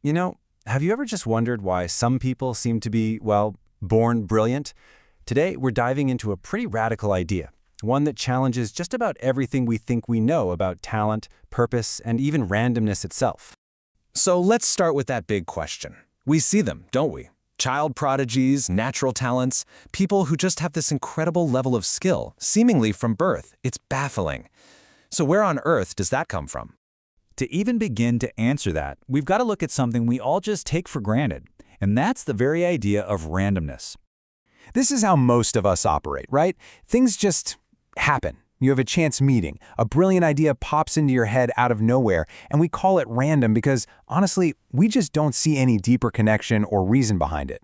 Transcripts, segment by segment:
You know, have you ever just wondered why some people seem to be, well, born brilliant? Today, we're diving into a pretty radical idea, one that challenges just about everything we think we know about talent, purpose, and even randomness itself. So let's start with that big question. We see them, don't we? Child prodigies, natural talents, people who just have this incredible level of skill, seemingly from birth. It's baffling. So where on earth does that come from? To even begin to answer that, we've got to look at something we all just take for granted, and that's the very idea of randomness. This is how most of us operate, right? Things just happen. You have a chance meeting, a brilliant idea pops into your head out of nowhere, and we call it random because, honestly, we just don't see any deeper connection or reason behind it.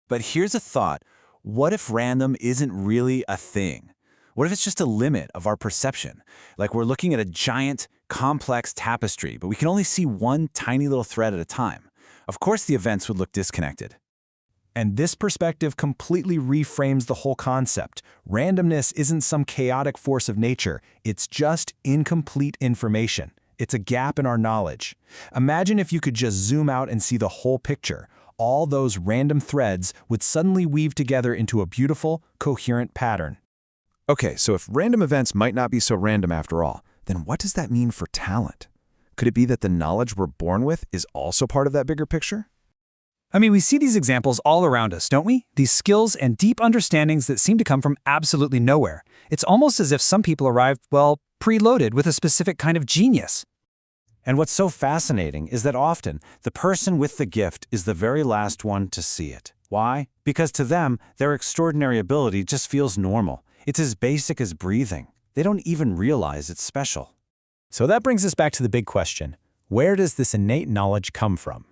But here's a thought. What if random isn't really a thing? What if it's just a limit of our perception? Like we're looking at a giant, complex tapestry, but we can only see one tiny little thread at a time. Of course the events would look disconnected. And this perspective completely reframes the whole concept. Randomness isn't some chaotic force of nature. It's just incomplete information. It's a gap in our knowledge. Imagine if you could just zoom out and see the whole picture. All those random threads would suddenly weave together into a beautiful, coherent pattern. Okay, so if random events might not be so random after all, then what does that mean for talent? Could it be that the knowledge we're born with is also part of that bigger picture? I mean, we see these examples all around us, don't we? These skills and deep understandings that seem to come from absolutely nowhere. It's almost as if some people arrived, well, preloaded with a specific kind of genius. And what's so fascinating is that often the person with the gift is the very last one to see it. Why? Because to them, their extraordinary ability just feels normal. It's as basic as breathing. They don't even realize it's special. So that brings us back to the big question. Where does this innate knowledge come from?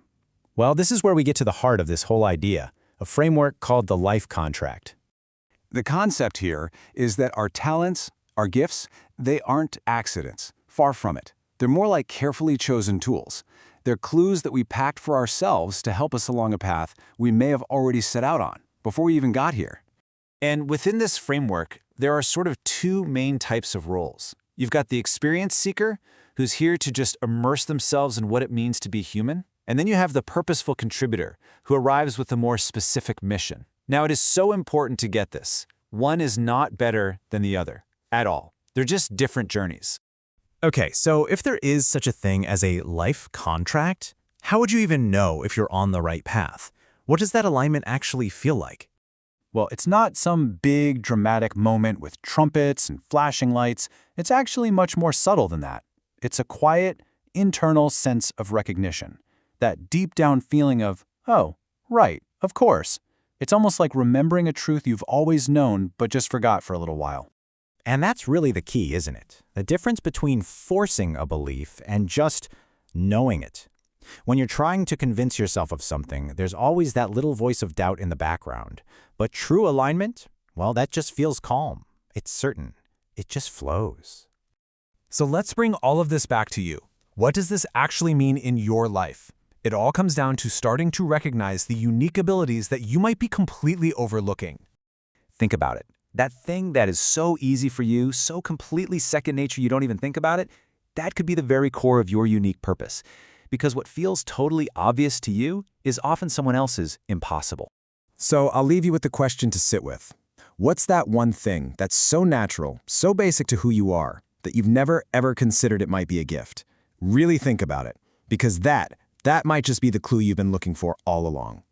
Well, this is where we get to the heart of this whole idea, a framework called the life contract. The concept here is that our talents, our gifts, they aren't accidents. Far from it. They're more like carefully chosen tools. They're clues that we packed for ourselves to help us along a path we may have already set out on before we even got here. And within this framework, there are sort of two main types of roles. You've got the experience seeker, who's here to just immerse themselves in what it means to be human. And then you have the purposeful contributor, who arrives with a more specific mission. Now, it is so important to get this. One is not better than the other, at all. They're just different journeys. Okay, so if there is such a thing as a life contract, how would you even know if you're on the right path? What does that alignment actually feel like? Well, it's not some big, dramatic moment with trumpets and flashing lights. It's actually much more subtle than that. It's a quiet, internal sense of recognition. That deep down feeling of, oh, right, of course. It's almost like remembering a truth you've always known but just forgot for a little while. And that's really the key, isn't it? The difference between forcing a belief and just knowing it. When you're trying to convince yourself of something, there's always that little voice of doubt in the background. But true alignment, well, that just feels calm. It's certain. It just flows. So let's bring all of this back to you. What does this actually mean in your life? It all comes down to starting to recognize the unique abilities that you might be completely overlooking. Think about it. That thing that is so easy for you, so completely second nature you don't even think about it, that could be the very core of your unique purpose. Because what feels totally obvious to you is often someone else's impossible. So I'll leave you with the question to sit with. What's that one thing that's so natural, so basic to who you are, that you've never ever considered it might be a gift? Really think about it, because that might just be the clue you've been looking for all along.